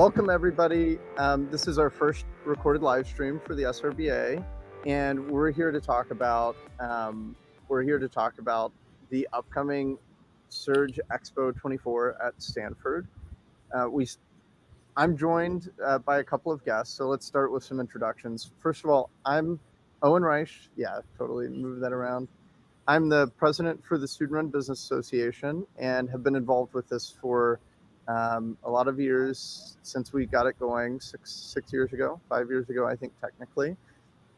Welcome everybody. This is our first recorded live stream for the SRBA, and we're here to talk about the upcoming SURGE Expo24 at Stanford. I'm joined by a couple of guests, so let's start with some introductions. First of all, I'm Owen Raisch. Yeah, totally move that around. I'm the president for the Student-Run Business Association and have been involved with this for a lot of years since we got it going 5 years ago, I think technically.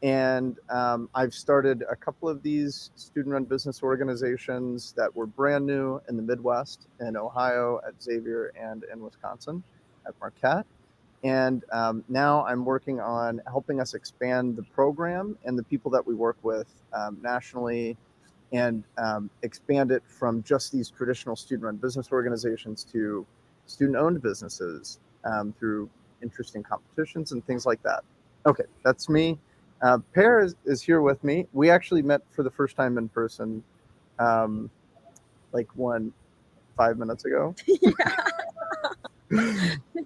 And I've started a couple of these student-run business organizations that were brand new in the Midwest, in Ohio at Xavier and in Wisconsin at Marquette. And now I'm working on helping us expand the program and the people that we work with nationally, and expand it from just these traditional student-run business organizations to student-owned businesses through interesting competitions and things like that. Okay, that's me. Pear is here with me. We actually met for the first time in person like 5 minutes ago.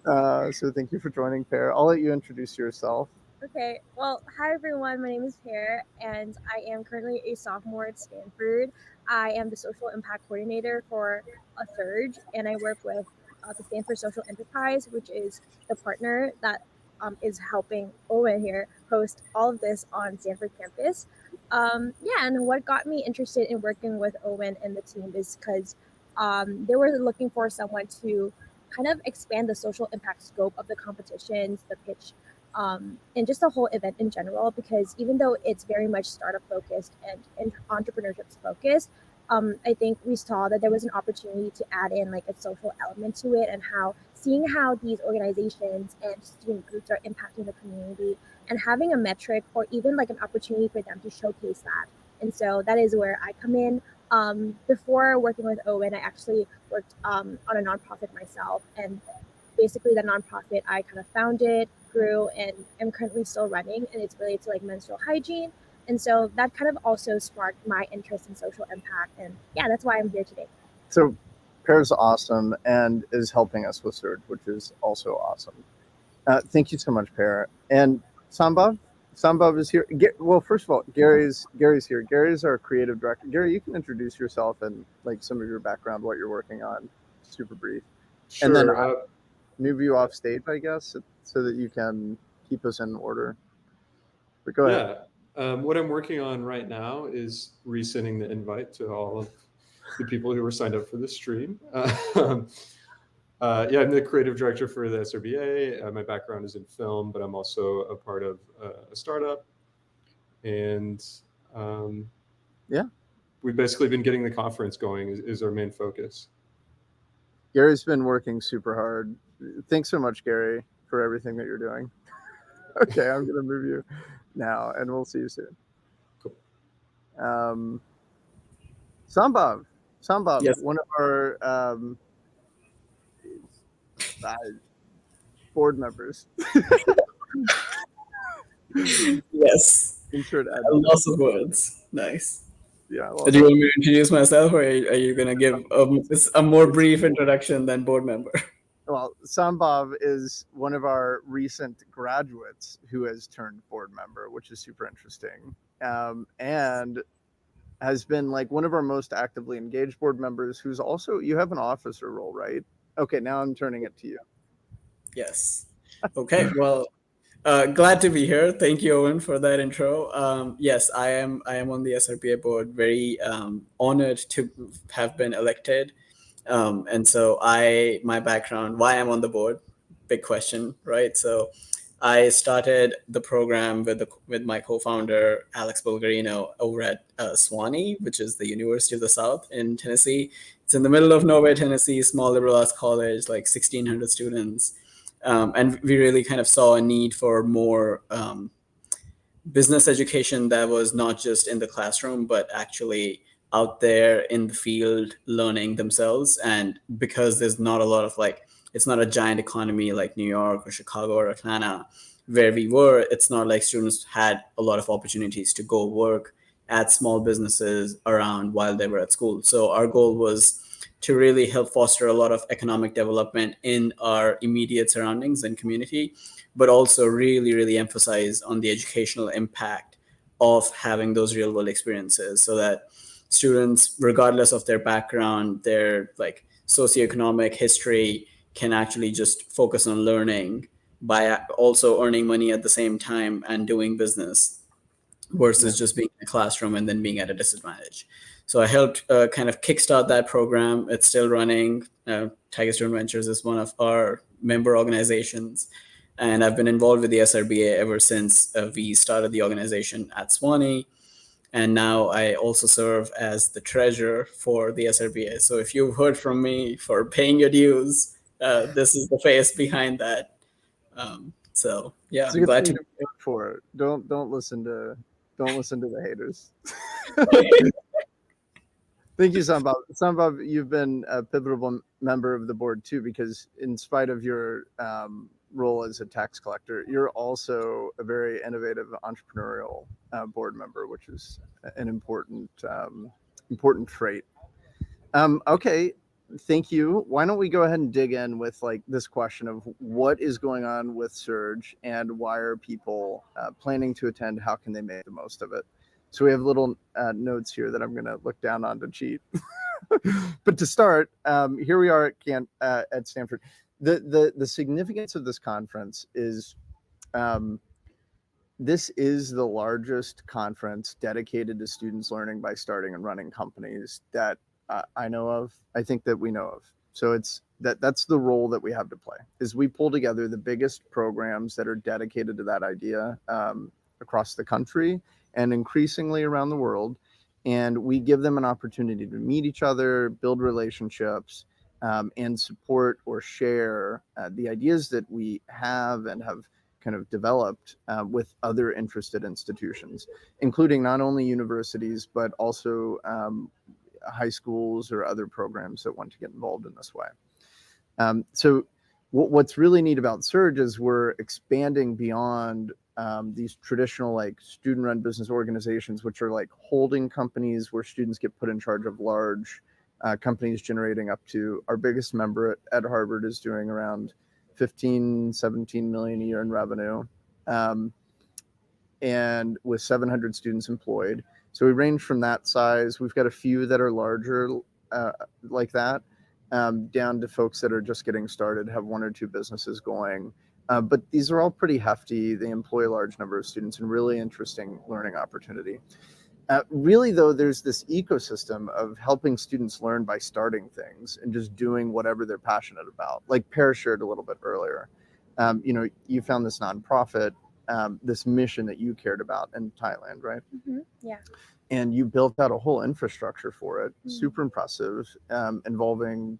So thank you for joining, Pear. I'll let you introduce yourself. Okay, well, hi everyone, my name is Pear, and I am currently a sophomore at Stanford. I am the social impact coordinator for SURGE, and I work with the Stanford Social Enterprise, which is the partner that is helping Owen here host all of this on Stanford campus. And what got me interested in working with Owen and the team is because they were looking for someone to kind of expand the social impact scope of the competitions, the pitch, and just the whole event in general, because even though it's very much startup focused and entrepreneurship focused, I think we saw that there was an opportunity to add in like a social element to it, and seeing how these organizations and student groups are impacting the community and having a metric or even like an opportunity for them to showcase that. And so that is where I come in. Before working with Owen, I actually worked on a nonprofit myself, and basically the nonprofit I kind of founded, grew, and am currently still running, and it's related to like menstrual hygiene. And so that kind of also sparked my interest in social impact, and yeah, that's why I'm here today. So Pear's awesome and is helping us with SURGE, which is also awesome. Thank you so much, Pear. And Sambhav is here. Well, first of all, Gary's here. Gary's our creative director. Gary, you can introduce yourself and like some of your background, what you're working on, super brief. Sure. And then I'll move you off stage, I guess, so that you can keep us in order. But go ahead. What I'm working on right now is resending the invite to all of the people who were signed up for the stream. I'm the creative director for the SRBA. My background is in film, but I'm also a part of a startup. And we've basically been getting the conference going is our main focus. Gary's been working super hard. Thanks so much, Gary, for everything that you're doing. Okay, I'm going to move you now, and we'll see you soon. Cool. Sambhav, yes. One of our board members. Yes. Lots of words. Nice. Yeah. Well, do you want me to introduce myself, or are you going to give a more brief introduction than board member? Well, Sambhav is one of our recent graduates who has turned board member, which is super interesting, and has been like one of our most actively engaged board members, who's also, you have an officer role, right? Okay, now I'm turning it to you. Yes. Okay, well, glad to be here. Thank you, Owen, for that intro. Yes, I am on the SRBA board, very honored to have been elected. And so my background, why I'm on the board, big question, right? So I started the program with my co-founder, Alex Bulgarino, over at Sewanee, which is the University of the South in Tennessee. It's in the middle of nowhere, Tennessee, small liberal arts college, like 1,600 students. And we really kind of saw a need for more business education that was not just in the classroom, but actually out there in the field learning themselves. And because there's not a lot of it's not a giant economy like New York or Chicago or Atlanta where we were, it's not like students had a lot of opportunities to go work at small businesses around while they were at school. So our goal was to really help foster a lot of economic development in our immediate surroundings and community, but also really, really emphasize on the educational impact of having those real world experiences, so that students, regardless of their background, their like socioeconomic history, can actually just focus on learning by also earning money at the same time and doing business, versus just being in a classroom and then being at a disadvantage. So I helped kind of kickstart that program. It's still running. Tiger Student Ventures is one of our member organizations. And I've been involved with the SRBA ever since we started the organization at Swanee. And now I also serve as the treasurer for the SRBA. So if you've heard from me for paying your dues, this is the face behind that. So yeah, I'm glad to be for it. Don't listen to the haters. Thank you, Sambhav. Sambhav, you've been a pivotal member of the board too, because in spite of your role as a tax collector, you're also a very innovative entrepreneurial board member, which is an important trait. Okay, thank you. Why don't we go ahead and dig in with like this question of what is going on with Surge and why are people planning to attend? How can they make the most of it? So we have little notes here that I'm going to look down on to cheat. But to start, here we are at Stanford. The significance of this conference is this is the largest conference dedicated to students learning by starting and running companies that I know of. I think that we know of. So that's the role that we have to play, is we pull together the biggest programs that are dedicated to that idea across the country and increasingly around the world. And we give them an opportunity to meet each other, build relationships, and support or share the ideas that we have and have kind of developed with other interested institutions, including not only universities, but also high schools or other programs that want to get involved in this way. So what's really neat about Surge is we're expanding beyond these traditional like student-run business organizations, which are like holding companies where students get put in charge of large companies generating up to, our biggest member at Harvard is doing around 17 million a year in revenue, and with 700 students employed. So we range from that size. We've got a few that are larger like that, down to folks that are just getting started, have one or two businesses going. But these are all pretty hefty. They employ a large number of students and really interesting learning opportunity. Really, though, there's this ecosystem of helping students learn by starting things and just doing whatever they're passionate about. Like Pear shared a little bit earlier. You found this nonprofit, this mission that you cared about in Thailand, right? Mm-hmm. Yeah. And you built out a whole infrastructure for it. Mm-hmm. Super impressive, involving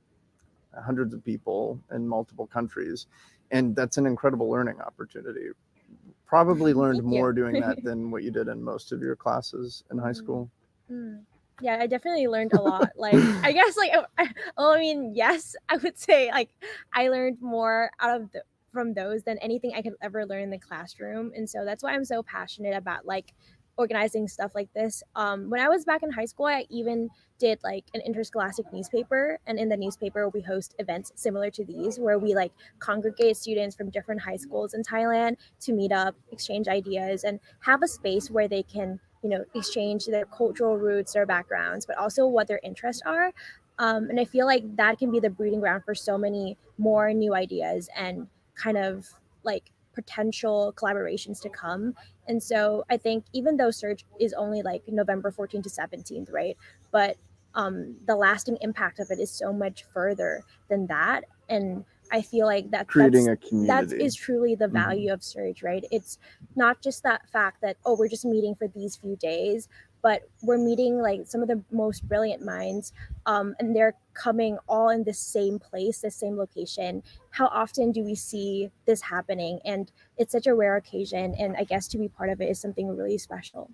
hundreds of people in multiple countries. And that's an incredible learning opportunity. Probably learned more doing that than what you did in most of your classes in high school. Mm. Yeah, I definitely learned a lot. Like, I guess, like, yes, I would say, like, I learned more from those than anything I could ever learn in the classroom. And so that's why I'm so passionate about, like, organizing stuff like this. When I was back in high school, I even did like an interscholastic newspaper, and in the newspaper we host events similar to these where we like congregate students from different high schools in Thailand to meet up, exchange ideas, and have a space where they can, exchange their cultural roots, their backgrounds, but also what their interests are. And I feel like that can be the breeding ground for so many more new ideas and kind of like potential collaborations to come. And so I think even though Surge is only like November 14th to 17th, right? But the lasting impact of it is so much further than that. And I feel like that creating a community, that is truly the value of Surge, right? It's not just that fact that, we're just meeting for these few days, but we're meeting like some of the most brilliant minds, and they're coming all in the same place, the same location. How often do we see this happening? And it's such a rare occasion, and I guess to be part of it is something really special.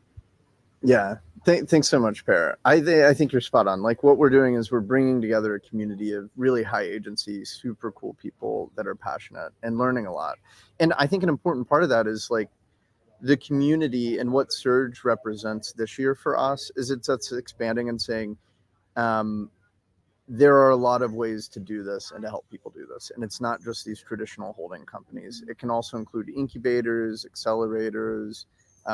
Yeah, thanks so much, Pear. I think you're spot on. Like what we're doing is we're bringing together a community of really high agency, super cool people that are passionate and learning a lot. And I think an important part of that is like the community, and what Surge represents this year for us is it's expanding and saying, there are a lot of ways to do this and to help people do this. And it's not just these traditional holding companies. It can also include incubators, accelerators,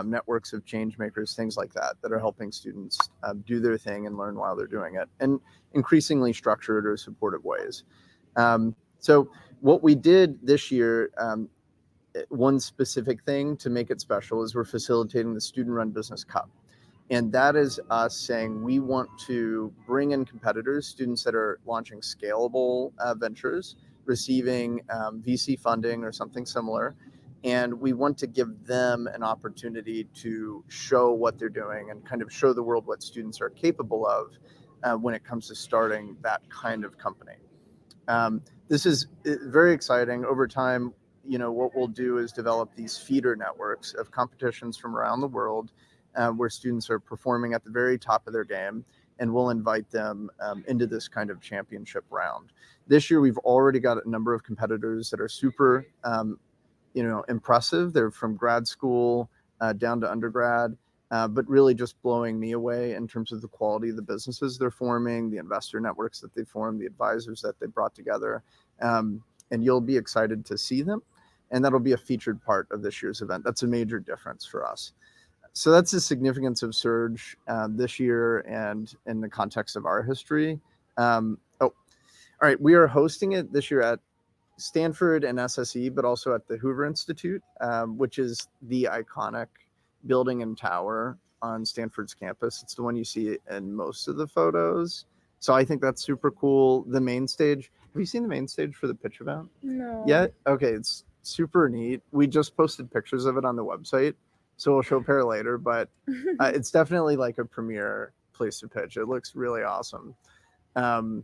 networks of change makers, things like that are helping students do their thing and learn while they're doing it, and increasingly structured or supportive ways. So what we did this year, one specific thing to make it special is we're facilitating the Student Run Business Cup. And that is us saying we want to bring in competitors, students that are launching scalable ventures, receiving VC funding or something similar. And we want to give them an opportunity to show what they're doing and kind of show the world what students are capable of when it comes to starting that kind of company. This is very exciting. Over time, what we'll do is develop these feeder networks of competitions from around the world where students are performing at the very top of their game, and we'll invite them into this kind of championship round. This year, we've already got a number of competitors that are super, impressive. They're from grad school down to undergrad, but really just blowing me away in terms of the quality of the businesses they're forming, the investor networks that they formed, the advisors that they brought together. And you'll be excited to see them. And that'll be a featured part of this year's event. That's a major difference for us. So that's the significance of SURGE this year and in the context of our history. All right. We are hosting it this year at Stanford and SSE, but also at the Hoover Institute, which is the iconic building and tower on Stanford's campus. It's the one you see in most of the photos. So I think that's super cool. The main stage. Have you seen the main stage for the pitch event? No. Yet? Okay. It's super neat. We just posted pictures of it on the website. So we'll show Pear later, but it's definitely like a premier place to pitch. It looks really awesome. So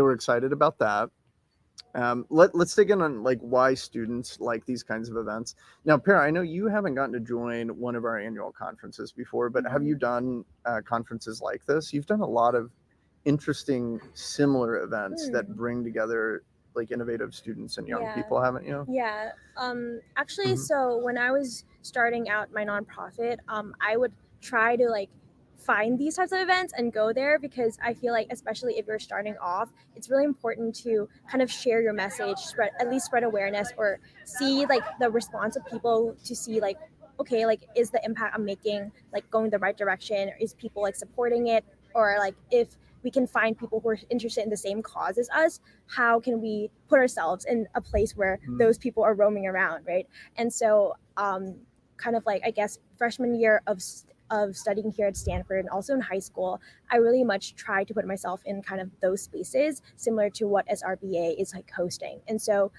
we're excited about that. Let's dig in on like why students like these kinds of events. Now, Pear, I know you haven't gotten to join one of our annual conferences before, but have you done conferences like this? You've done a lot of interesting, similar events that bring together like innovative students and young people, haven't you? Yeah. Actually, so when I was starting out my nonprofit, I would try to like find these types of events and go there, because I feel like, especially if you're starting off, it's really important to kind of share your message, spread awareness, or see like the response of people to see like, okay, like is the impact I'm making like going the right direction? Is people like supporting it? Or like if we can find people who are interested in the same cause as us, how can we put ourselves in a place where those people are roaming around, right? And so kind of like, I guess, freshman year of studying here at Stanford and also in high school, I really much tried to put myself in kind of those spaces similar to what SRBA is like hosting. And so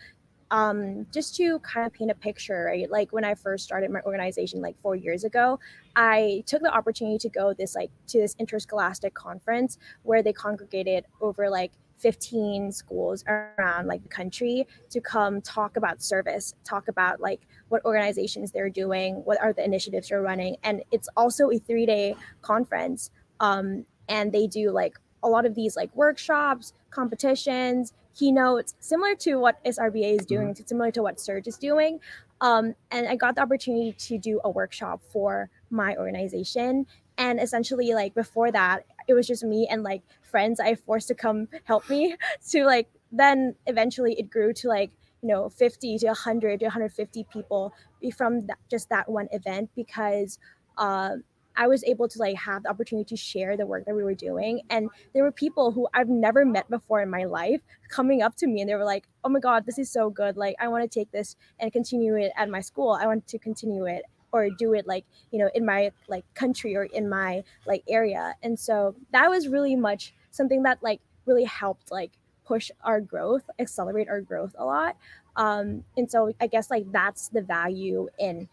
just to kind of paint a picture, right? Like when I first started my organization like 4 years ago, I took the opportunity to go to this interscholastic conference where they congregated over like 15 schools around like the country to come talk about service, talk about like what organizations they're doing, what are the initiatives they're running. And it's also a 3-day conference. And they do like a lot of these like workshops, competitions, keynotes, similar to what SRBA is doing, similar to what SURGE is doing. And I got the opportunity to do a workshop for my organization. And essentially, like before that, it was just me and like friends I forced to come help me. To like, then eventually it grew to like, 50 to 100 to 150 people from just that one event, because I was able to like have the opportunity to share the work that we were doing. And there were people who I've never met before in my life coming up to me, and they were like, oh my God, this is so good. Like, I want to take this and continue it at my school. I want to continue it or do it like, in my like country or in my like area. And so that was really much something that like really helped like push our growth, accelerate our growth a lot. And so I guess like that's the value in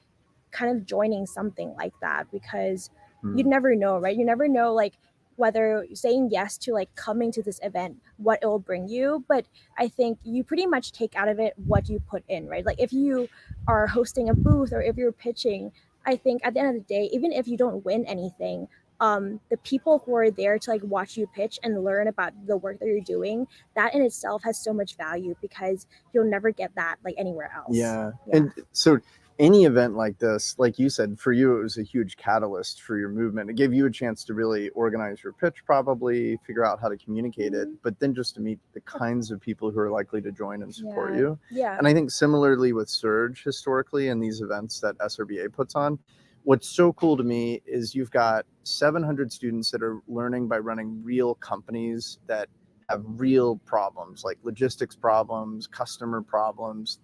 kind of joining something like that, because you'd never know, right? You never know like whether saying yes to like coming to this event, what it will bring you. But I think you pretty much take out of it what you put in, right? Like if you are hosting a booth or if you're pitching, I think at the end of the day, even if you don't win anything, the people who are there to like watch you pitch and learn about the work that you're doing, that in itself has so much value, because you'll never get that like anywhere else. Yeah. And so any event like this, like you said, for you, it was a huge catalyst for your movement. It gave you a chance to really organize your pitch, probably figure out how to communicate it, but then just to meet the kinds of people who are likely to join and support you. Yeah. And I think similarly with Surge historically and these events that SRBA puts on, what's so cool to me is you've got 700 students that are learning by running real companies that have real problems, like logistics problems, customer problems,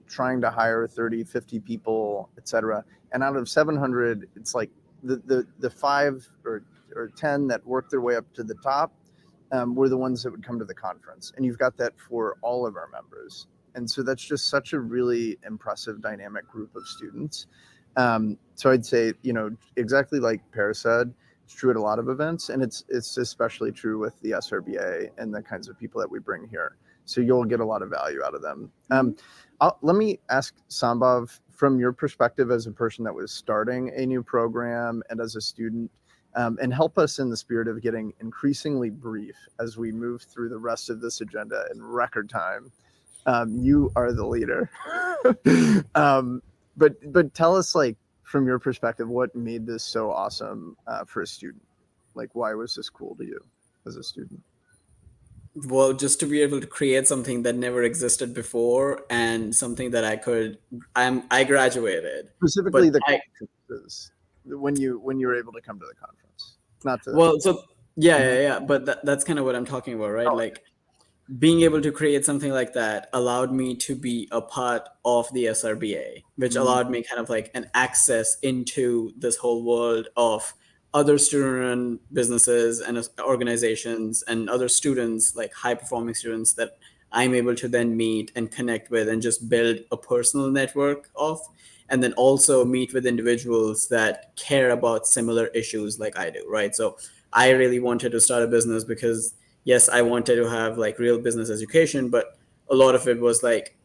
trying to hire 30, 50 people, et cetera. And out of 700, it's like the 5 or 10 that work their way up to the top were the ones that would come to the conference. And you've got that for all of our members. And so that's just such a really impressive dynamic group of students. So I'd say, exactly like Pear said, it's true at a lot of events, and it's especially true with the SRBA and the kinds of people that we bring here. So you'll get a lot of value out of them. Let me ask Sambhav, from your perspective as a person that was starting a new program and as a student, and help us in the spirit of getting increasingly brief as we move through the rest of this agenda in record time. You are the leader. But tell us, like, from your perspective, what made this so awesome for a student? Like, why was this cool to you as a student? Well, just to be able to create something that never existed before, and something that I graduated. Specifically the conferences, when you were able to come to the conference. Not to Well, so yeah. But that's kind of what I'm talking about, right? Oh. Like, being able to create something like that allowed me to be a part of the SRBA, which allowed me kind of like an access into this whole world of other student-run businesses and organizations and other students, like high-performing students that I'm able to then meet and connect with and just build a personal network of, and then also meet with individuals that care about similar issues like I do, right? So I really wanted to start a business because, yes, I wanted to have like real business education, but a lot of it was like,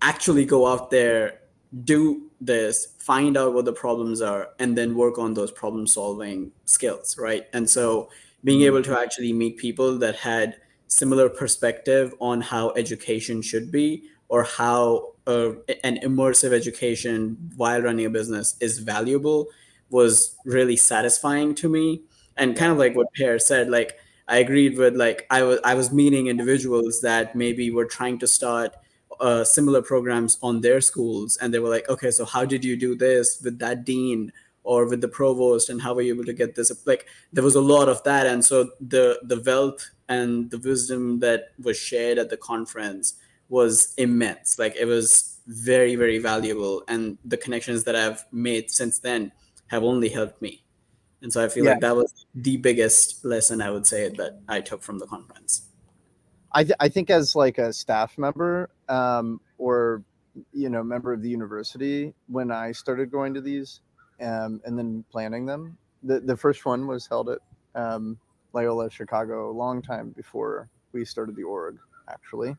actually go out there, do this, find out what the problems are, and then work on those problem solving skills, right? And so being able to actually meet people that had similar perspective on how education should be, or how an immersive education while running a business is valuable, was really satisfying to me. And kind of like what Pear said, like, I agreed with, like, I was meeting individuals that maybe were trying to start similar programs on their schools, and they were like, okay, so how did you do this with that dean or with the provost, and how were you able to get this? Like, there was a lot of that. And so the wealth and the wisdom that was shared at the conference was immense. Like, it was very, very valuable, and the connections that I've made since then have only helped me. And so I feel like that was the biggest lesson, I would say, that I took from the conference. I think as like a staff member or member of the university, when I started going to these and then planning them, the first one was held at Loyola Chicago a long time before we started the org, actually.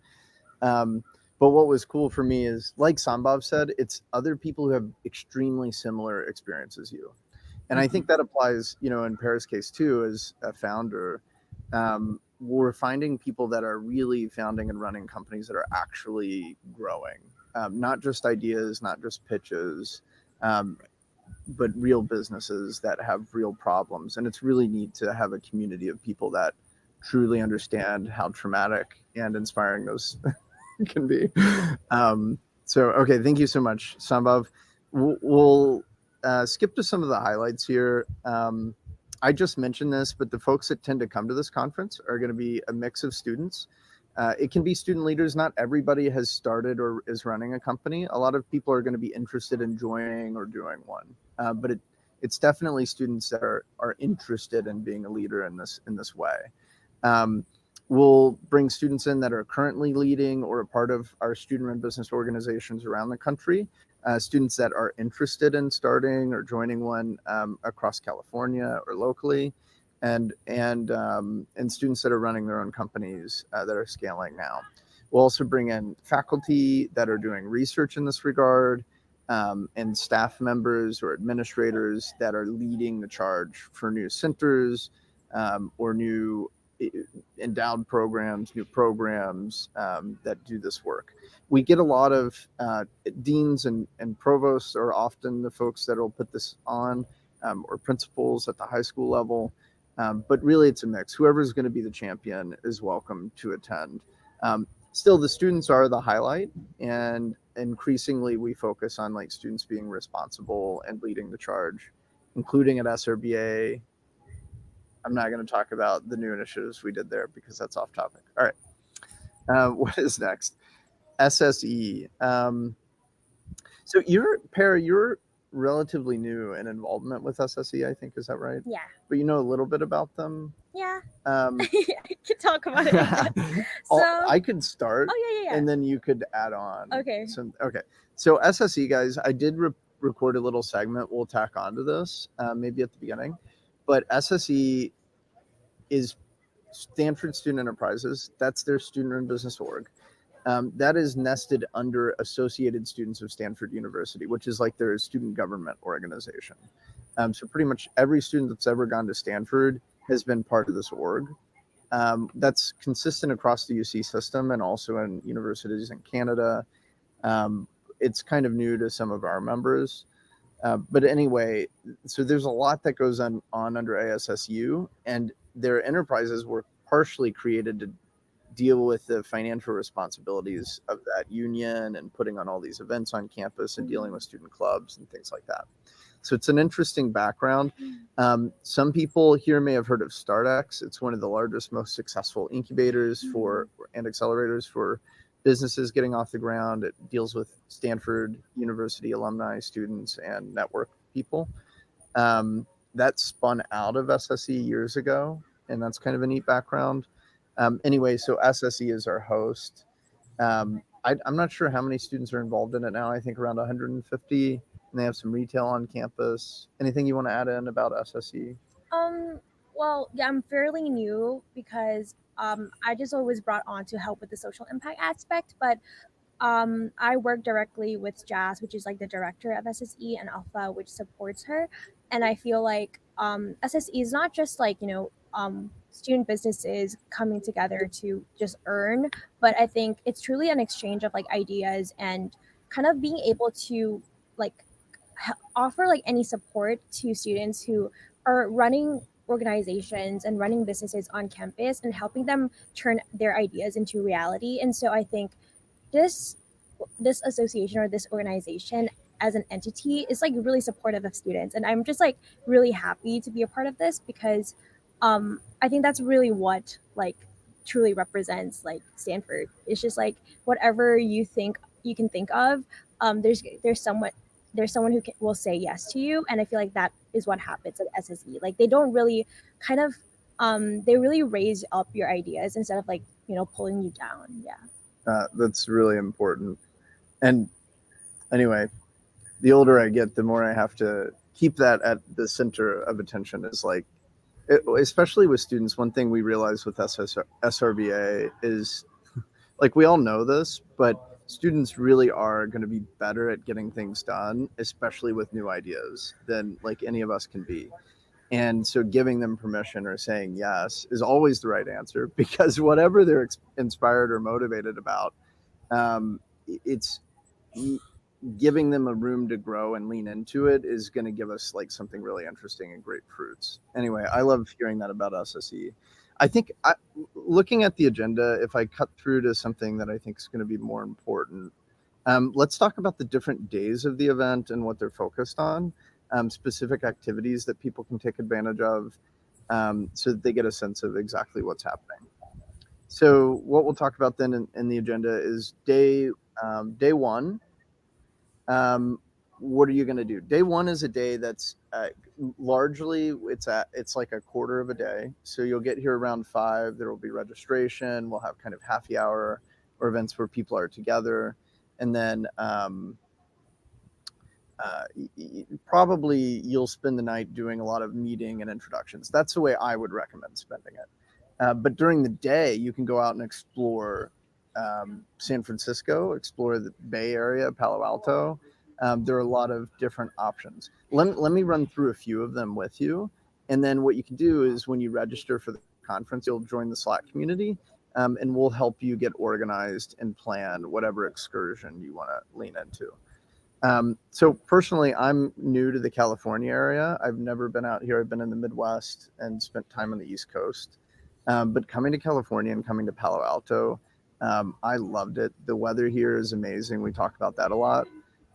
But what was cool for me is, like Sambhav said, it's other people who have extremely similar experience as you. And I think that applies, in Pear's case too, as a founder. We're finding people that are really founding and running companies that are actually growing, not just ideas, not just pitches, but real businesses that have real problems. And it's really neat to have a community of people that truly understand how traumatic and inspiring those can be. Okay, thank you so much, Sambhav. We'll skip to some of the highlights here. I just mentioned this, but the folks that tend to come to this conference are going to be a mix of students. It can be student leaders. Not everybody has started or is running a company. A lot of people are going to be interested in joining or doing one, but it's definitely students that are interested in being a leader in this way. We'll bring students in that are currently leading or a part of our student-run business organizations around the country. Students that are interested in starting or joining one across California or locally, and students that are running their own companies that are scaling now. We'll also bring in faculty that are doing research in this regard, and staff members or administrators that are leading the charge for new centers or new endowed programs, new programs that do this work. We get a lot of deans and provosts are often the folks that will put this on, or principals at the high school level. But really it's a mix. Whoever's going to be the champion is welcome to attend. Still, the students are the highlight, and increasingly we focus on like students being responsible and leading the charge, including at SRBA. I'm not going to talk about the new initiatives we did there because that's off topic. All right. What is next? SSE. So Pear, you're relatively new in involvement with SSE, I think. Is that right? Yeah. But you know a little bit about them? Yeah. I I could talk about it. I could start. Oh, yeah. And then you could add on. Okay. Okay. So SSE, guys, I did record a little segment we'll tack onto this, maybe at the beginning. But SSE is Stanford Student Enterprises. That's their student-run business org. That is nested under Associated Students of Stanford University, which is like their student government organization. So pretty much every student that's ever gone to Stanford has been part of this org. That's consistent across the UC system and also in universities in Canada. It's kind of new to some of our members. But anyway, so there's a lot that goes on under ASSU, and their enterprises were partially created to deal with the financial responsibilities of that union and putting on all these events on campus and dealing with student clubs and things like that. So it's an interesting background. Some people here may have heard of StartX. It's one of the largest, most successful incubators and accelerators for businesses getting off the ground. It deals with Stanford University alumni, students, and network people. That spun out of SSE years ago, and that's kind of a neat background. Anyway, so SSE is our host. I'm not sure how many students are involved in it now. I think around 150, and they have some retail on campus. Anything you want to add in about SSE? Well, yeah, I'm fairly new because I just always brought on to help with the social impact aspect, but I work directly with Jazz, which is like the director of SSE, and Alpha, which supports her. And I feel like SSE is not just like, student businesses coming together to just earn, but I think it's truly an exchange of like ideas and kind of being able to like offer like any support to students who are running organizations and running businesses on campus and helping them turn their ideas into reality. And so I think this association or this organization as an entity is like really supportive of students, and I'm just like really happy to be a part of this because I think that's really what like truly represents like Stanford. It's just like whatever you think you can think of, there's someone who will say yes to you, and I feel like that is what happens at SSE. Like they don't really kind of they really raise up your ideas instead of like pulling you down. Yeah. That's really important. And anyway, the older I get, the more I have to keep that at the center of attention. Is like, especially with students, one thing we realize with SRBA is, like, we all know this, but students really are going to be better at getting things done, especially with new ideas, than like any of us can be. And so giving them permission or saying yes is always the right answer, because whatever they're inspired or motivated about, it's giving them a room to grow and lean into it is going to give us like something really interesting and great fruits. Anyway, I love hearing that about SSE. I think looking at the agenda, if I cut through to something that I think is going to be more important, let's talk about the different days of the event and what they're focused on, specific activities that people can take advantage of, so that they get a sense of exactly what's happening. So what we'll talk about then in the agenda is day one. What are you going to do? Day one is a day that's largely it's like a quarter of a day. So you'll get here around 5. There will be registration. We'll have kind of happy hour or events where people are together, and then probably you'll spend the night doing a lot of meeting and introductions. That's the way I would recommend spending it. But during the day, you can go out and explore San Francisco, explore the Bay Area, Palo Alto. There are a lot of different options. Let me run through a few of them with you. And then what you can do is when you register for conference, you'll join the Slack community, and we'll help you get organized and plan whatever excursion you want to lean into. So personally, I'm new to the California area. I've never been out here. I've been in the Midwest and spent time on the East Coast. But coming to California and coming to Palo Alto, I loved it. The weather here is amazing. We talk about that a lot.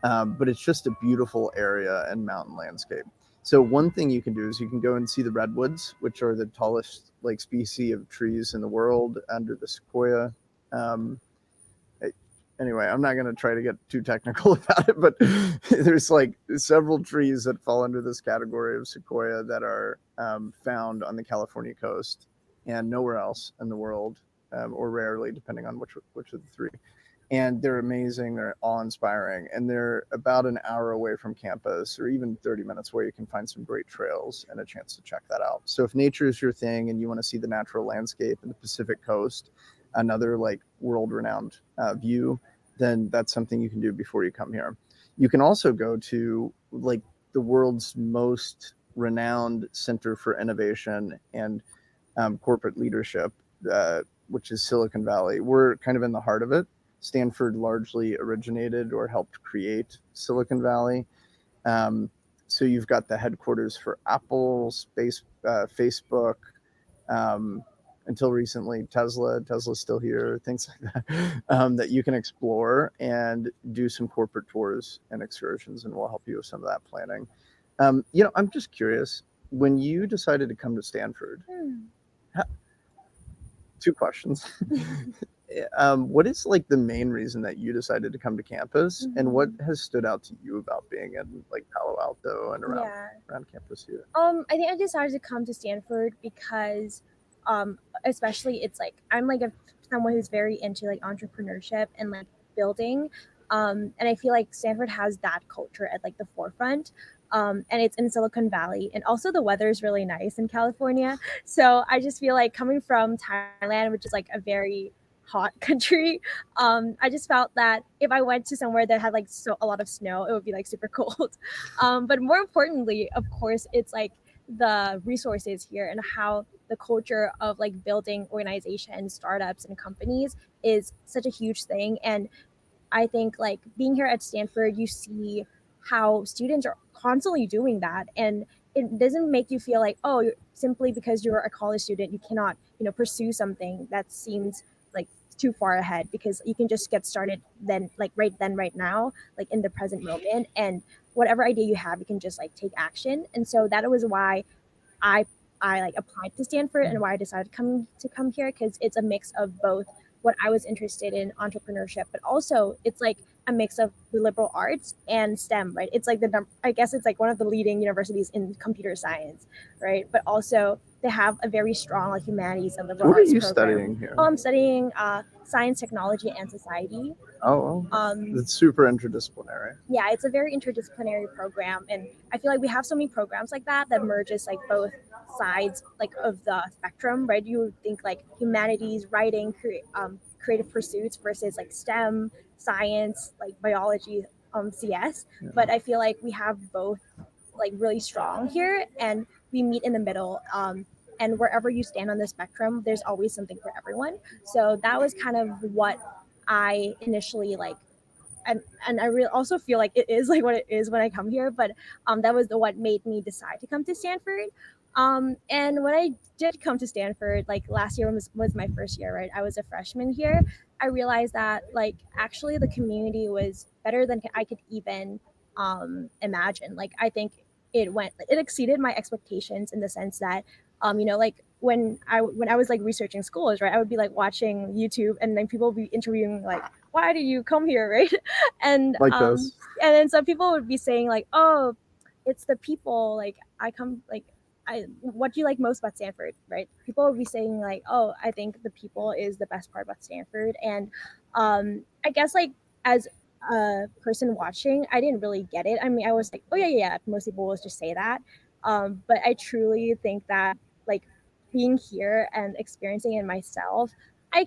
But it's just a beautiful area and mountain landscape. So one thing you can do is you can go and see the redwoods, which are the tallest like species of trees in the world under the sequoia. Anyway, I'm not going to try to get too technical about it, but there's like several trees that fall under this category of sequoia that are found on the California coast and nowhere else in the world, or rarely, depending on which of the three. And they're amazing. They're awe-inspiring, and they're about an hour away from campus, or even 30 minutes away. You can find some great trails and a chance to check that out. So if nature is your thing and you want to see the natural landscape in the Pacific coast, another like world-renowned view, then that's something you can do before you come here. You can also go to like the world's most renowned center for innovation and corporate leadership, which is Silicon Valley. We're kind of in the heart of it. Stanford largely originated or helped create Silicon Valley. So you've got the headquarters for Apple, Facebook, until recently, Tesla's still here, things like that, that you can explore and do some corporate tours and excursions, and we'll help you with some of that planning. I'm just curious, when you decided to come to Stanford, two questions. What is like the main reason that you decided to come to campus, and what has stood out to you about being in like Palo Alto and around campus here? I think I decided to come to Stanford because especially it's like I'm like someone who's very into like entrepreneurship and like building, and I feel like Stanford has that culture at like the forefront, and it's in Silicon Valley, and also the weather is really nice in California. So I just feel like coming from Thailand, which is like a very hot country, I just felt that if I went to somewhere that had like a lot of snow, it would be like super cold. But more importantly, of course, it's like the resources here and how the culture of like building organizations, startups, and companies is such a huge thing. And I think like being here at Stanford, you see how students are constantly doing that, and it doesn't make you feel like, oh, simply because you're a college student, you cannot, pursue something that seems like too far ahead, because you can just get started right now, like in the present moment, and whatever idea you have, you can just like take action. And so that was why I like applied to Stanford and why I decided to come here, because it's a mix of both what I was interested in, entrepreneurship, but also it's like a mix of the liberal arts and STEM, right? It's like I guess it's like one of the leading universities in computer science, right? But also they have a very strong like humanities and liberal arts program. What are you studying here? Oh, I'm studying science, technology, and society. It's super interdisciplinary. Yeah, it's a very interdisciplinary program, and I feel like we have so many programs like that merges like both sides like of the spectrum, right? You would think like humanities, writing, creative pursuits versus like STEM, science, like biology, CS. Yeah. But I feel like we have both like really strong here, and we meet in the middle. And wherever you stand on the spectrum, there's always something for everyone. So that was kind of what I initially like, and I really also feel like it is like what it is when I come here. But that was what made me decide to come to Stanford. And when I did come to Stanford, like last year was my first year, right? I was a freshman here. I realized that like actually the community was better than I could even imagine. Like I think it exceeded my expectations in the sense that like when I was like researching schools, right, I would be like watching YouTube, and then people would be interviewing like, why do you come here, right? And like this. And then some people would be saying like, oh, it's the people, like I come like what do you like most about Stanford, right? People would be saying like, oh, I think the people is the best part about Stanford. And I guess like as a person watching, I didn't really get it. I mean, I was like, oh yeah, most people will just say that, but I truly think that like being here and experiencing it myself, I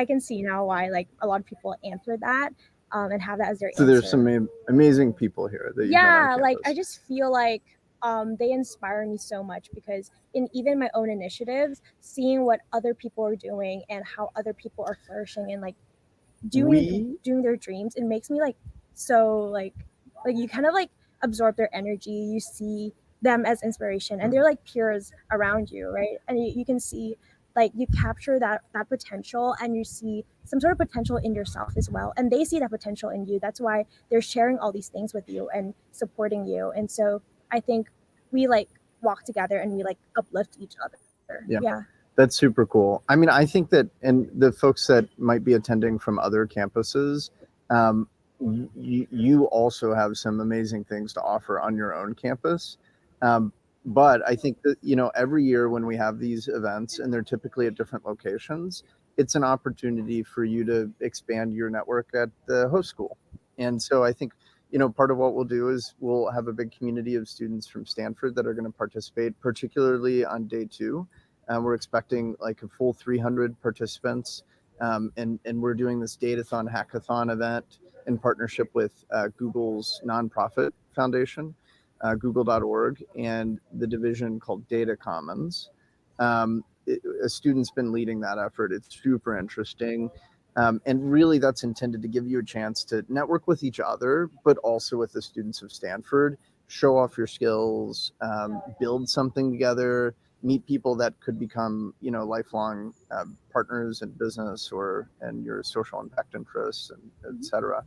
can see now why like a lot of people answer that and have that as their answer. So there's some amazing people here that yeah, like I just feel like they inspire me so much, because in even my own initiatives, seeing what other people are doing and how other people are flourishing and like doing their dreams, it makes me like so like you kind of like absorb their energy. You see them as inspiration, and they're like peers around you, right? And you can see, like, you capture that potential, and you see some sort of potential in yourself as well, and they see that potential in you. That's why they're sharing all these things with you and supporting you. And so I think we like walk together and we like uplift each other. Yeah. That's super cool. I mean, I think that, and the folks that might be attending from other campuses, you also have some amazing things to offer on your own campus. But I think that, you know, every year when we have these events, and they're typically at different locations, it's an opportunity for you to expand your network at the host school. And so I think, you know, part of what we'll do is we'll have a big community of students from Stanford that are going to participate, particularly on day 2. We're expecting like a full 300 participants, and we're doing this Datathon Hackathon event in partnership with Google's nonprofit foundation, google.org, and the division called Data Commons. A student's been leading that effort. It's super interesting. And really that's intended to give you a chance to network with each other, but also with the students of Stanford, show off your skills, build something together, meet people that could become, you know, lifelong partners in business or in your social impact interests, and et cetera.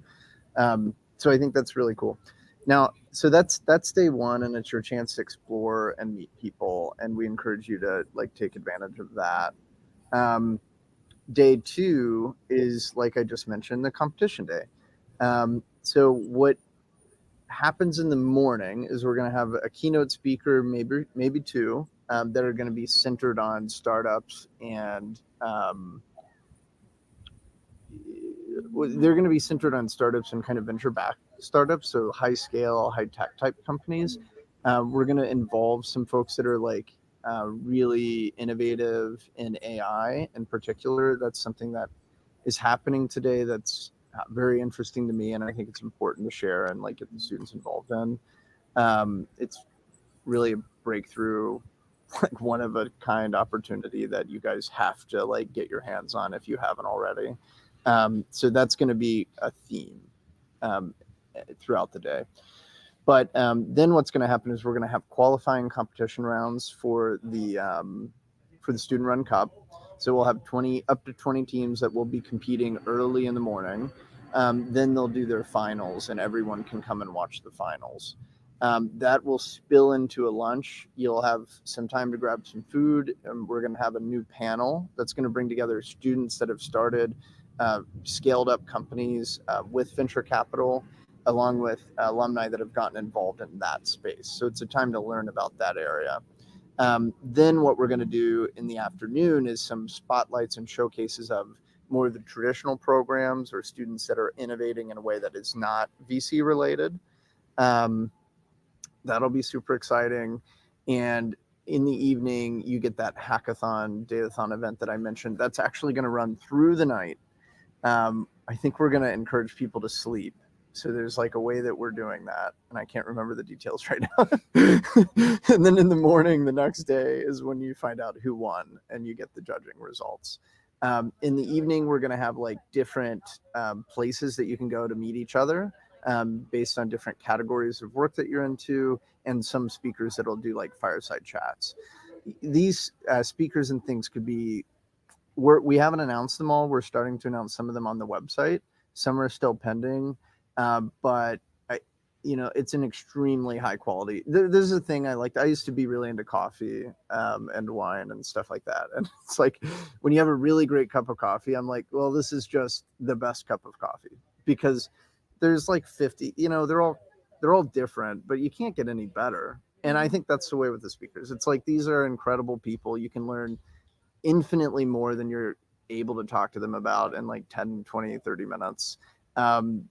So I think that's really cool. Now, so that's day 1, and it's your chance to explore and meet people, and we encourage you to like take advantage of that. Day 2 is, like I just mentioned, the competition day. So what happens in the morning is we're going to have a keynote speaker, maybe 2, that are going to be centered on startups, and they're going to be centered on startups and kind of venture-backed startups, so high-scale, high-tech type companies. We're going to involve some folks that are like really innovative in AI in particular. That's something that is happening today that's very interesting to me, and I think it's important to share and like get the students involved in. It's really a breakthrough, like one of a kind opportunity that you guys have to like get your hands on if you haven't already. So that's going to be a theme throughout the day. But then what's going to happen is we're going to have qualifying competition rounds for the Student Run Cup. So we'll have up to 20 teams that will be competing early in the morning. Then they'll do their finals, and everyone can come and watch the finals. That will spill into a lunch. You'll have some time to grab some food, and we're going to have a new panel that's going to bring together students that have started scaled up companies with venture capital, along with alumni that have gotten involved in that space. So it's a time to learn about that area. Then what we're going to do in the afternoon is some spotlights and showcases of more of the traditional programs or students that are innovating in a way that is not VC related. That'll be super exciting. And in the evening, you get that hackathon, datathon event that I mentioned. That's actually going to run through the night. I think we're going to encourage people to sleep. So there's like a way that we're doing that, and I can't remember the details right now. And then in the morning, the next day is when you find out who won and you get the judging results. In the evening, we're going to have like different places that you can go to meet each other based on different categories of work that you're into, and some speakers that'll do like fireside chats. These speakers and things could be, we haven't announced them all. We're starting to announce some of them on the website. Some are still pending. But it's an extremely high quality. This is a thing I liked. I used to be really into coffee and wine and stuff like that. And it's like when you have a really great cup of coffee, I'm like, well, this is just the best cup of coffee, because there's like 50. They're all different, but you can't get any better. And I think that's the way with the speakers. It's like these are incredible people. You can learn infinitely more than you're able to talk to them about in like 10, 20, 30 minutes.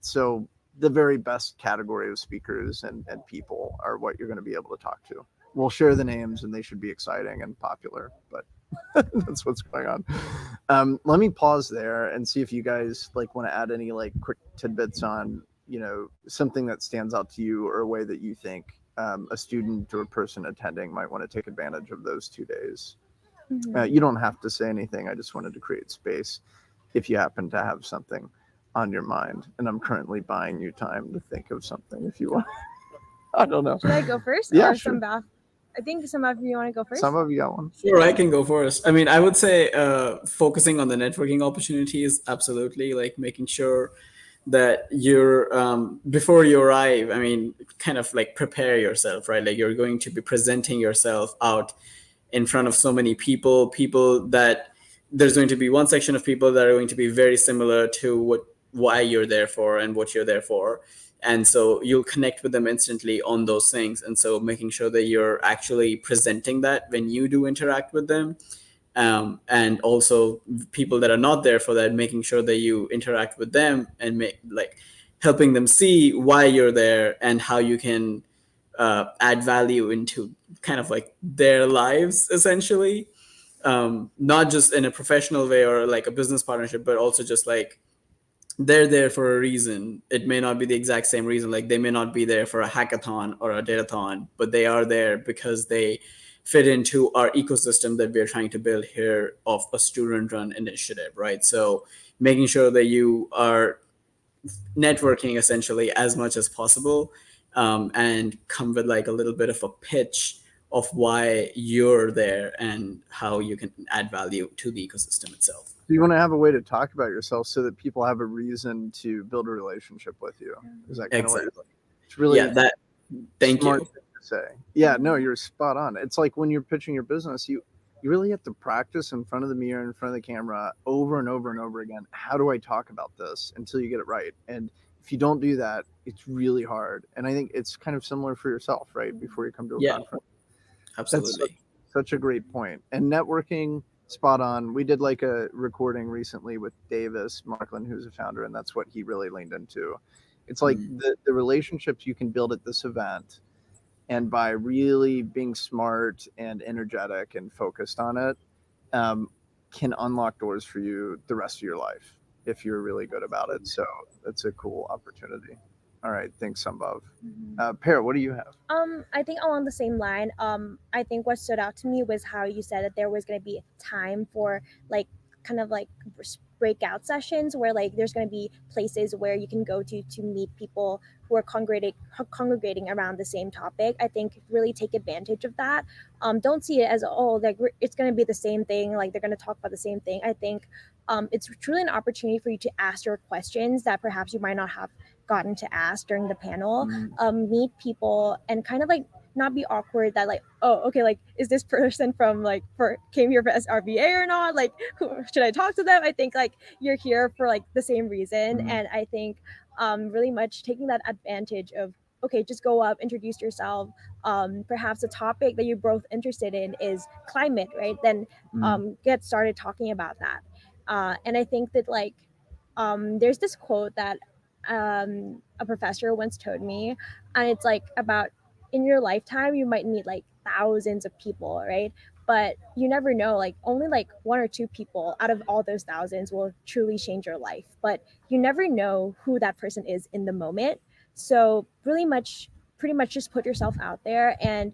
So the very best category of speakers and people are what you're going to be able to talk to. We'll share the names, and they should be exciting and popular, but that's what's going on. Let me pause there and see if you guys like want to add any like quick tidbits on, something that stands out to you or a way that you think a student or a person attending might want to take advantage of those 2 days. Mhm. You don't have to say anything. I just wanted to create space if you happen to have something on your mind. And I'm currently buying you time to think of something if you want. I don't know. Should I go first? Yeah, Or sure. Sambhav? I think Sambhav, you want to go first? Some of you got one. Sure, I can go first. I mean, I would say focusing on the networking opportunities, absolutely, like making sure that you're before you arrive, I mean, kind of like prepare yourself, right? Like you're going to be presenting yourself out in front of so many people that there's going to be one section of people that are going to be very similar to why you're there for and what you're there for. And so you'll connect with them instantly on those things. And so making sure that you're actually presenting that when you do interact with them. And also people that are not there for that, making sure that you interact with them and helping them see why you're there and how you can add value into kind of like their lives, essentially. Not just in a professional way or like a business partnership, but also just like they're there for a reason. It may not be the exact same reason. Like they may not be there for a hackathon or a datathon, but they are there because they fit into our ecosystem that we're trying to build here of a student-run initiative, right? So making sure that you are networking essentially as much as possible, and come with like a little bit of a pitch of why you're there and how you can add value to the ecosystem itself. You want to have a way to talk about yourself so that people have a reason to build a relationship with you. Is that kind Exactly. of what it's really Thank smart you. thing to say? Yeah, no, you're spot on. It's like when you're pitching your business, you really have to practice in front of the mirror, in front of the camera, over and over and over again. How do I talk about this until you get it right? And if you don't do that, it's really hard. And I think it's kind of similar for yourself, right? Before you come to a Yeah, conference. absolutely. That's such a great point. And networking, spot on. We did like a recording recently with Davis Markland, who's a founder, and that's what he really leaned into. It's like the relationships you can build at this event, and by really being smart and energetic and focused on it, can unlock doors for you the rest of your life if you're really good about it. So that's a cool opportunity. All right, thanks, Sambhav. Pear, what do you have? I think along the same line, I think what stood out to me was how you said that there was going to be time for like kind of like breakout sessions where like there's going to be places where you can go to meet people who are congregating around the same topic. I think really take advantage of that. Don't see it as like it's going to be the same thing, like they're going to talk about the same thing. I think it's truly an opportunity for you to ask your questions that perhaps you might not have gotten to ask during the panel. Meet people and kind of like not be awkward that like, oh, okay, like is this person from like came here for SRBA or not? Like should I talk to them? I think like you're here for like the same reason. And I think really much taking that advantage of, okay, just go up, introduce yourself. Perhaps a topic that you're both interested in is climate, right? Then get started talking about that. And I think that like there's this quote that a professor once told me, and it's like about in your lifetime you might meet like thousands of people, right? But you never know, like only like one or two people out of all those thousands will truly change your life, but you never know who that person is in the moment. So pretty much just put yourself out there and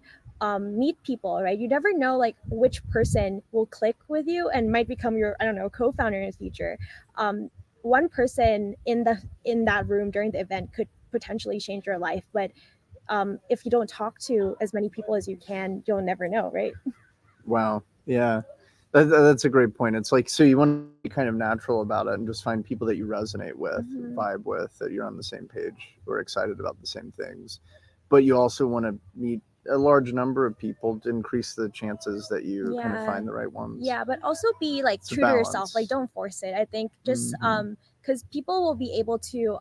meet people, right? You never know like which person will click with you and might become your, I don't know, co-founder in the future. One person in that room during the event could potentially change your life, but if you don't talk to as many people as you can, you'll never know, right? Wow. Yeah. That's a great point. It's like, so you want to be kind of natural about it and just find people that you resonate with, vibe with, that you're on the same page or excited about the same things. But you also want to meet a large number of people to increase the chances that you kind of find the right ones. Yeah, but also be like It's a true to yourself. balance. Like don't force it. I think just because people will be able to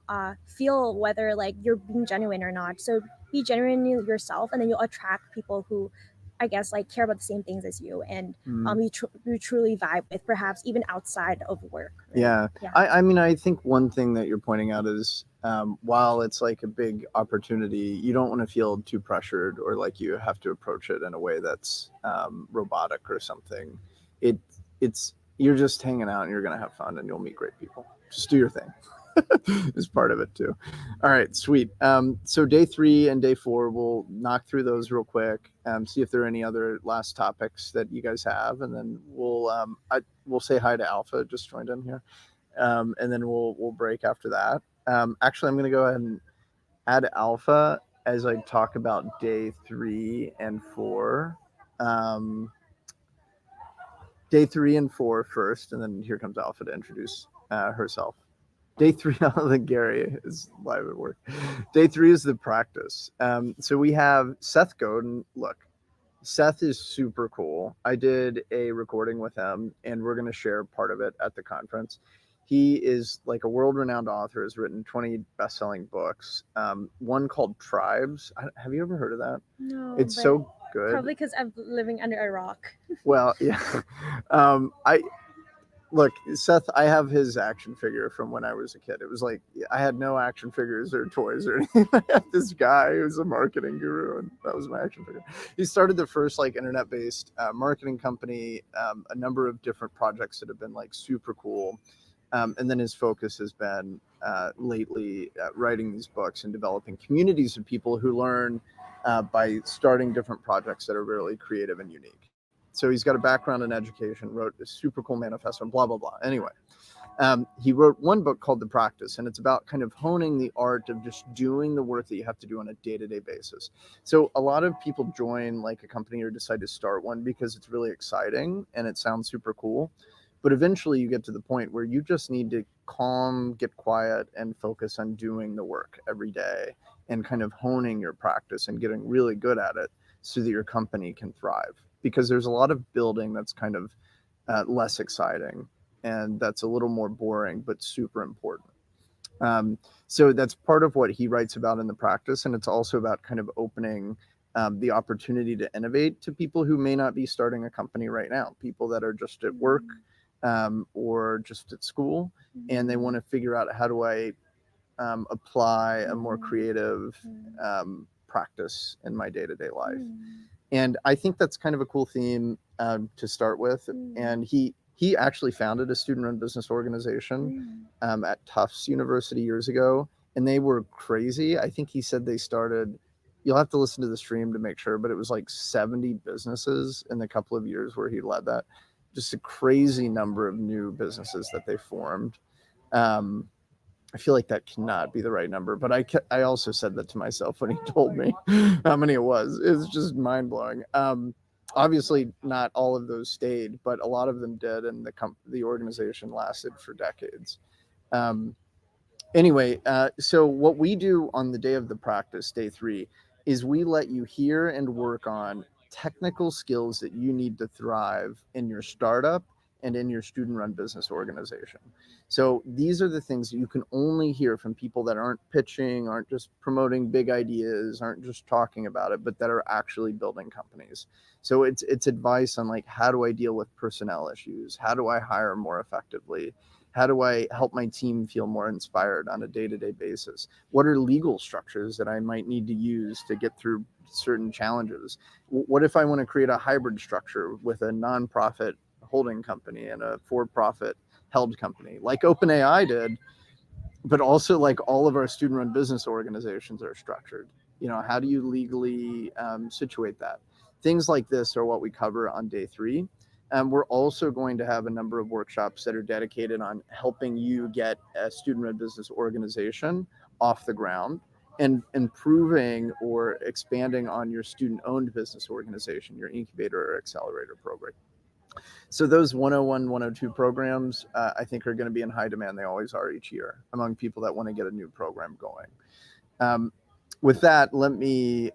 feel whether like you're being genuine or not. So be genuinely yourself, and then you'll attract people who, I guess, like care about the same things as you, and you truly vibe with, perhaps even outside of work. Right? Yeah. I mean, I think one thing that you're pointing out is while it's like a big opportunity, you don't want to feel too pressured or like you have to approach it in a way that's robotic or something. It's you're just hanging out and you're going to have fun and you'll meet great people. Just do your thing. is part of it too. All right, sweet. So day 3 and day 4, we'll knock through those real quick, see if there are any other last topics that you guys have, and then we'll say hi to Alpha, just joined in here, and then we'll break after that. Actually, I'm going to go ahead and add Alpha as I talk about day 3 and 4. Day 3 and 4 first, and then here comes Alpha to introduce herself. Day 3, I don't think Gary is live at work. Day 3 is the practice. So we have Seth Godin. Look, Seth is super cool. I did a recording with him, and we're going to share part of it at the conference. He is like a world-renowned author, has written 20 best-selling books. One called Tribes. Have you ever heard of that? No. It's so good. Probably because I'm living under a rock. Well, yeah. Look, Seth, I have his action figure from when I was a kid. It was like, I had no action figures or toys or anything. I had this guy who's a marketing guru, and that was my action figure. He started the first like internet-based marketing company, a number of different projects that have been like super cool. And then his focus has been lately writing these books and developing communities of people who learn by starting different projects that are really creative and unique. So he's got a background in education, wrote a super cool manifesto, blah, blah, blah. Anyway, he wrote one book called The Practice, and it's about kind of honing the art of just doing the work that you have to do on a day-to-day basis. So a lot of people join like a company or decide to start one because it's really exciting and it sounds super cool. But eventually you get to the point where you just need to calm, get quiet, and focus on doing the work every day and kind of honing your practice and getting really good at it so that your company can thrive. Because there's a lot of building that's kind of less exciting and that's a little more boring, but super important. So that's part of what he writes about in The Practice. And it's also about kind of opening the opportunity to innovate to people who may not be starting a company right now, people that are just at work or just at school, and they want to figure out, how do I apply a more creative practice in my day-to-day life? And I think that's kind of a cool theme to start with. And he actually founded a student-run business organization at Tufts University years ago, and they were crazy. I think he said they started, you'll have to listen to the stream to make sure, but it was like 70 businesses in the couple of years where he led that. Just a crazy number of new businesses that they formed. I feel like that cannot be the right number, but I also said that to myself when he told me how many it was. It's just mind blowing. Obviously, not all of those stayed, but a lot of them did, and the organization lasted for decades. Anyway, so what we do on the day of the practice, day 3, is we let you hear and work on technical skills that you need to thrive in your startup and in your student-run business organization. So these are the things that you can only hear from people that aren't pitching, aren't just promoting big ideas, aren't just talking about it, but that are actually building companies. So it's advice on like, how do I deal with personnel issues? How do I hire more effectively? How do I help my team feel more inspired on a day-to-day basis? What are legal structures that I might need to use to get through certain challenges? What if I want to create a hybrid structure with a nonprofit holding company and a for-profit held company like OpenAI did, but also like all of our student-run business organizations are structured? You know, how do you legally situate that? Things like this are what we cover on day 3. We're also going to have a number of workshops that are dedicated on helping you get a student-run business organization off the ground and improving or expanding on your student-owned business organization, your incubator or accelerator program. So those 101, 102 programs, I think, are going to be in high demand. They always are each year among people that want to get a new program going. With that, let me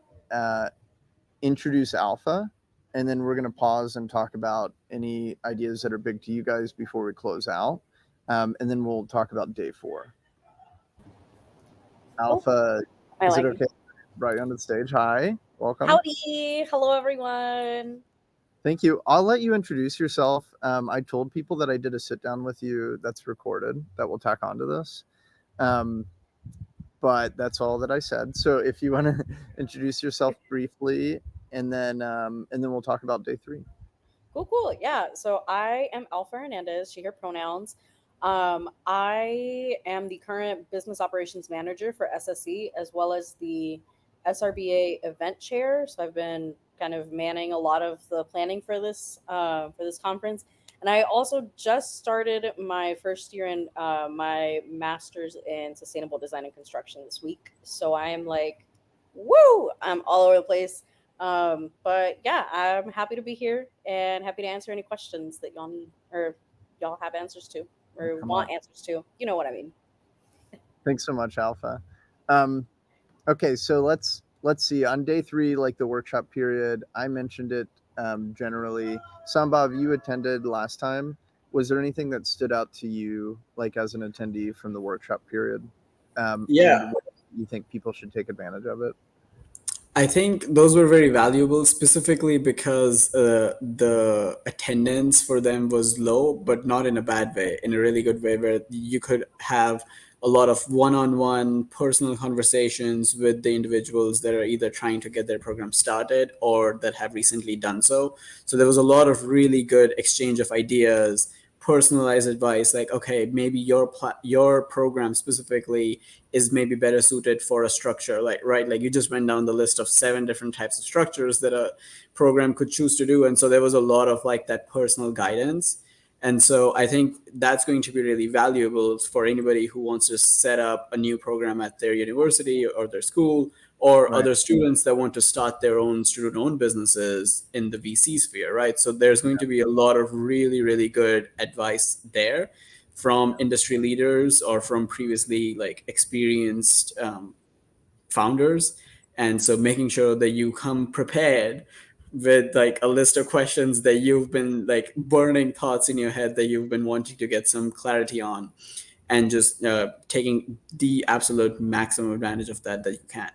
introduce Alpha, and then we're going to pause and talk about any ideas that are big to you guys before we close out. And then we'll talk about day 4. Alpha, is it okay? Right on the stage. Hi, welcome. Howdy. Hello, everyone. Thank you. I'll let you introduce yourself. I told people that I did a sit down with you that's recorded that we'll tack onto this. But that's all that I said. So if you want to introduce yourself briefly, and then we'll talk about day 3. Cool. Yeah. So I am Alpha Hernandez, she, her pronouns. I am the current business operations manager for SSE as well as the SRBA event chair. So I've been kind of manning a lot of the planning for this conference. And I also just started my first year in my master's in sustainable design and construction this week. So I am like, woo! I'm all over the place. But yeah, I'm happy to be here and happy to answer any questions that y'all need or y'all have answers to or Come want on. answers to. You know what I mean. Thanks so much, Alpha. Okay, so let's see. On day 3, like the workshop period, I mentioned it generally. Sambhav, you attended last time. Was there anything that stood out to you, like as an attendee from the workshop period? Yeah. And what you think people should take advantage of it? I think those were very valuable, specifically because the attendance for them was low, but not in a bad way, in a really good way, where you could have a lot of one-on-one personal conversations with the individuals that are either trying to get their program started or that have recently done so. So there was a lot of really good exchange of ideas, personalized advice, like, okay, maybe your program specifically is maybe better suited for a structure, like, right, like you just went down the list of 7 different types of structures that a program could choose to do, and so there was a lot of like that personal guidance. And so I think that's going to be really valuable for anybody who wants to set up a new program at their university or their school, or Right. other students that want to start their own student-owned businesses in the VC sphere, right? So there's going to be a lot of really, really good advice there from industry leaders or from previously like experienced founders. And so making sure that you come prepared with like a list of questions that you've been like burning thoughts in your head that you've been wanting to get some clarity on, and just taking the absolute maximum advantage of that you can.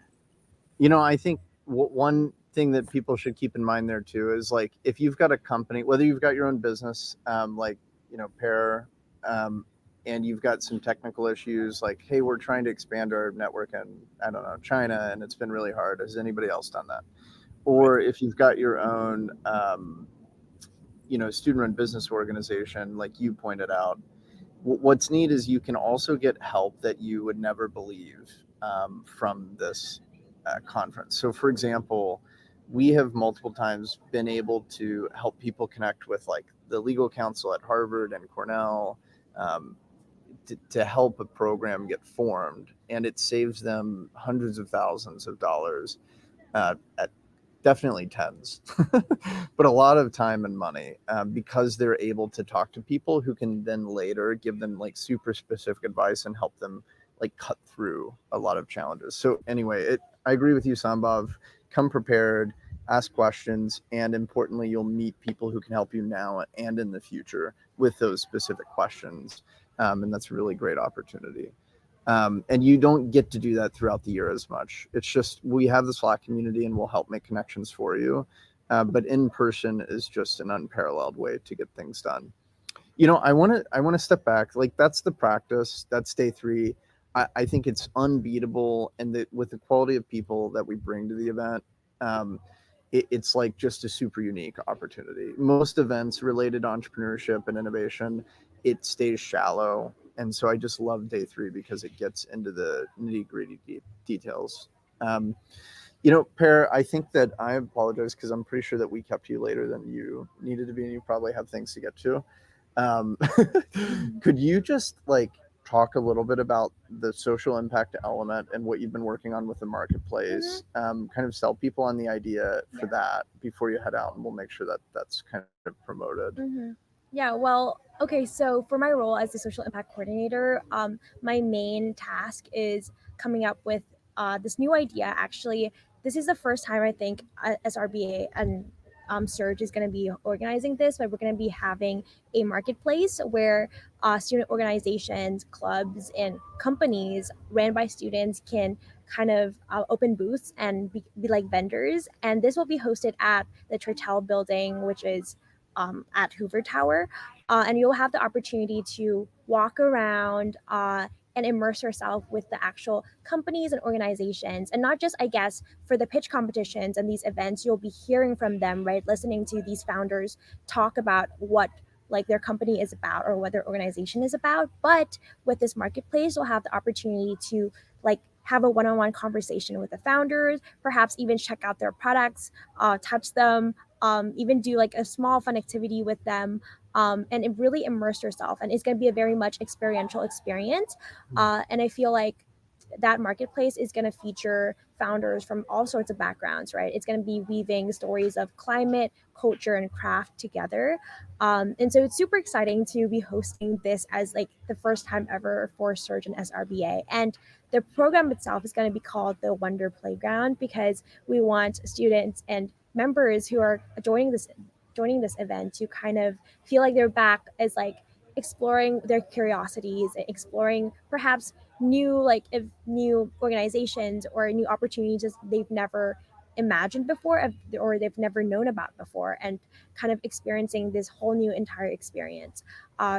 I think one thing that people should keep in mind there too is, like, if you've got a company, whether you've got your own business, like Pear, and you've got some technical issues, like, hey, we're trying to expand our network in, I don't know, China, and it's been really hard. Has anybody else done that? Or if you've got your own student-run business organization, like you pointed out, what's neat is you can also get help that you would never believe from this conference. So for example, we have multiple times been able to help people connect with like the legal counsel at Harvard and Cornell, to help a program get formed, and it saves them hundreds of thousands of dollars, at definitely tens, but a lot of time and money, because they're able to talk to people who can then later give them like super specific advice and help them like cut through a lot of challenges. So anyway, I agree with you, Sambhav. Come prepared, ask questions, and importantly, you'll meet people who can help you now and in the future with those specific questions. And that's a really great opportunity. And you don't get to do that throughout the year as much. It's just, we have the Slack community and we'll help make connections for you. But in person is just an unparalleled way to get things done. I want to step back. Like, that's the practice. That's day 3. I think it's unbeatable. And with the quality of people that we bring to the event, it's like just a super unique opportunity. Most events related to entrepreneurship and innovation, it stays shallow. And so I just love day 3 because it gets into the nitty-gritty details. Pear, I think that I apologize because I'm pretty sure that we kept you later than you needed to be, and you probably have things to get to. Could you just like talk a little bit about the social impact element and what you've been working on with the marketplace, kind of sell people on the idea for that before you head out, and we'll make sure that that's kind of promoted. Yeah, well, okay, so for my role as the social impact coordinator, my main task is coming up with this new idea. Actually, this is the first time I think SRBA and Surge is going to be organizing this, but we're going to be having a marketplace where student organizations, clubs, and companies ran by students can kind of open booths and be like vendors. And this will be hosted at the Churchill building, which is at Hoover Tower, and you'll have the opportunity to walk around and immerse yourself with the actual companies and organizations, and not just, I guess, for the pitch competitions and these events, you'll be hearing from them, right? Listening to these founders talk about what like their company is about or what their organization is about. But with this marketplace, you'll have the opportunity to like have a one-on-one conversation with the founders, perhaps even check out their products, touch them, even do like a small fun activity with them, and it really immerse yourself. And it's going to be a very much experiential experience. And I feel like that marketplace is going to feature founders from all sorts of backgrounds, right? It's going to be weaving stories of climate, culture, and craft together. And so it's super exciting to be hosting this as like the first time ever for SURGE and SRBA. And the program itself is going to be called the Wonder Playground because we want students and members who are joining this event to kind of feel like they're back as like exploring their curiosities, exploring perhaps new organizations or new opportunities they've never imagined before or they've never known about before, and kind of experiencing this whole new entire experience.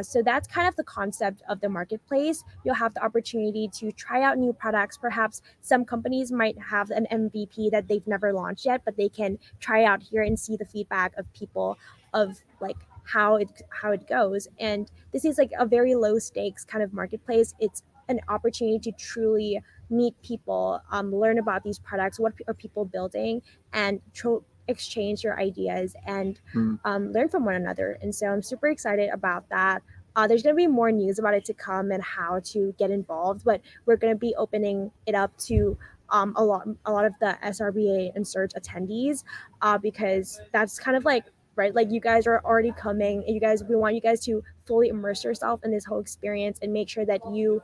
So that's kind of the concept of the marketplace. You'll have the opportunity to try out new products. Perhaps some companies might have an MVP that they've never launched yet, but they can try out here and see the feedback of people of like how it goes. And this is like a very low stakes kind of marketplace. It's an opportunity to truly meet people, learn about these products, what are people building, and exchange your ideas and learn from one another. And so I'm super excited about that. There's going to be more news about it to come and how to get involved, but we're going to be opening it up to a lot of the SRBA and SURGE attendees, because that's kind of like, right, like you guys are already coming and we want you guys to fully immerse yourself in this whole experience and make sure that you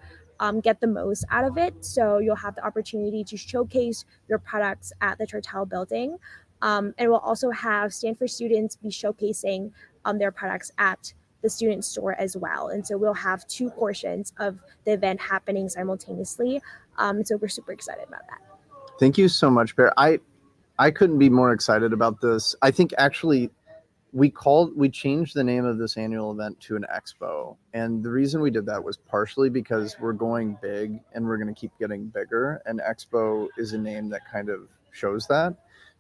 get the most out of it. So you'll have the opportunity to showcase your products at the Tortel building. And we'll also have Stanford students be showcasing their products at the student store as well. And so we'll have two portions of the event happening simultaneously. So we're super excited about that. Thank you so much, Pear. I couldn't be more excited about this. I think actually we changed the name of this annual event to an expo. And the reason we did that was partially because we're going big and we're going to keep getting bigger. And expo is a name that kind of shows that.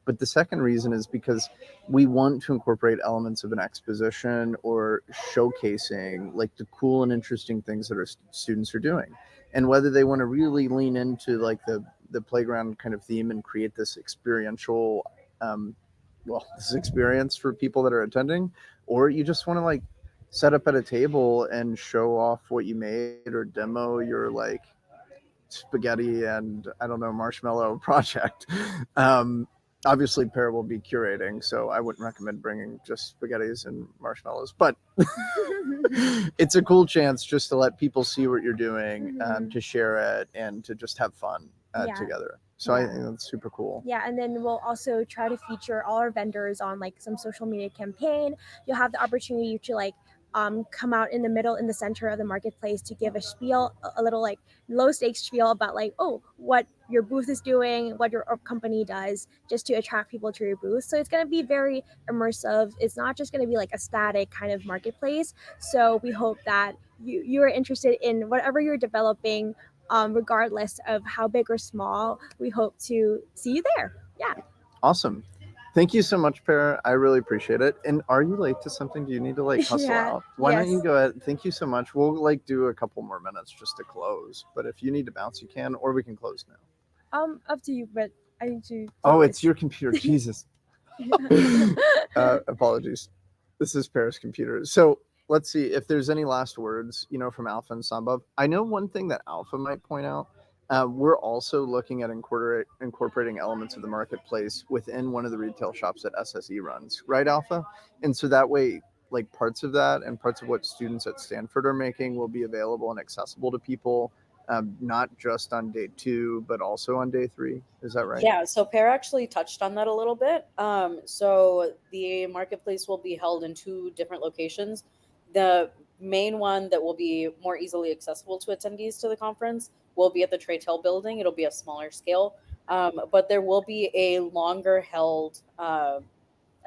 But the second reason is because we want to incorporate elements of an exposition or showcasing like the cool and interesting things that our students are doing. And whether they want to really lean into like the playground kind of theme and create this experiential this experience for people that are attending, or you just want to like set up at a table and show off what you made or demo your like spaghetti and I don't know marshmallow project. Obviously Pear will be curating, so I wouldn't recommend bringing just spaghettis and marshmallows, but it's a cool chance just to let people see what you're doing, to share it and to just have fun together. So I think that's super cool. Yeah, and then we'll also try to feature all our vendors on like some social media campaign. You'll have the opportunity to like come out in the middle, in the center of the marketplace to give a spiel, a little like low stakes spiel about like, oh, what your booth is doing, what your company does, just to attract people to your booth. So it's going to be very immersive. It's not just going to be like a static kind of marketplace. So we hope that you are interested in whatever you're developing, regardless of how big or small. We hope to see you there. Yeah. Awesome. Thank you so much, Pear. I really appreciate it. And are you late to something? Do you need to like hustle out? Why don't you go ahead? Thank you so much. We'll like do a couple more minutes just to close. But if you need to bounce, you can, or we can close now. Up to you, but I need to. Oh, it's your computer. Jesus. Apologies. This is Pear's computer. So let's see if there's any last words, from Alpha and Sambhav. I know one thing that Alpha might point out. We're also looking at incorporating elements of the marketplace within one of the retail shops that SSE runs, right, Alpha? And so that way, like parts of that and parts of what students at Stanford are making will be available and accessible to people, not just on day 2, but also on day 3. Is that right? Yeah, so Pear actually touched on that a little bit. So the marketplace will be held in 2 different locations. The main one that will be more easily accessible to attendees to the conference will be at the Traytel building. It'll be a smaller scale, but there will be a longer held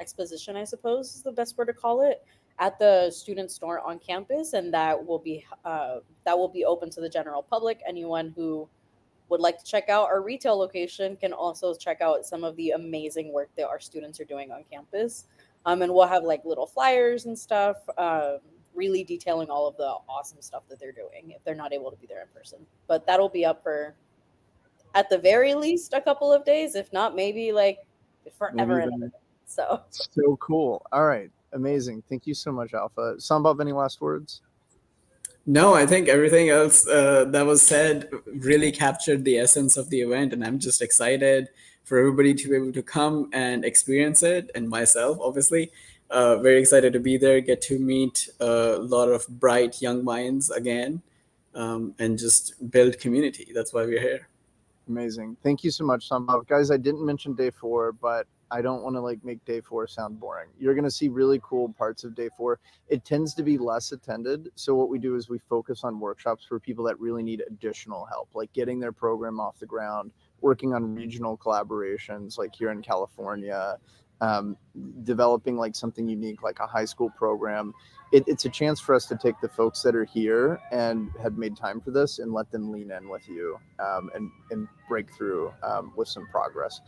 exposition, I suppose is the best word to call it, at the student store on campus, and that will be open to the general public. Anyone who would like to check out our retail location can also check out some of the amazing work that our students are doing on campus. And we'll have like little flyers and stuff, really detailing all of the awesome stuff that they're doing if they're not able to be there in person. But that'll be up for, at the very least, a couple of days, if not maybe like forever and ever. So cool. All right, amazing. Thank you so much, Alpha. Sambhav, any last words? No, I think everything else that was said really captured the essence of the event, and I'm just excited for everybody to be able to come and experience it, and myself, obviously. Very excited to be there, get to meet a lot of bright young minds again, and just build community. That's why we're here. Amazing. Thank you so much, Sambhav. Guys, I didn't mention day 4, but I don't want to like make day 4 sound boring. You're going to see really cool parts of day 4. It tends to be less attended. So what we do is we focus on workshops for people that really need additional help, like getting their program off the ground, working on regional collaborations, like here in California, developing like something unique, like a high school program. It's a chance for us to take the folks that are here and have made time for this and let them lean in with you, and break through with some progress.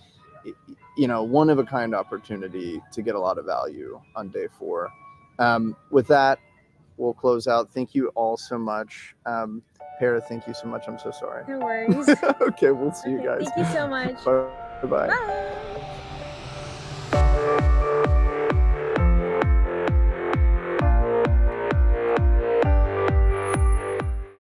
One of a kind opportunity to get a lot of value on day 4. With that, we'll close out. Thank you all so much. Pear, thank you so much. I'm so sorry. No worries. Okay, we'll see you guys. Thank you so much. Bye-bye. Bye.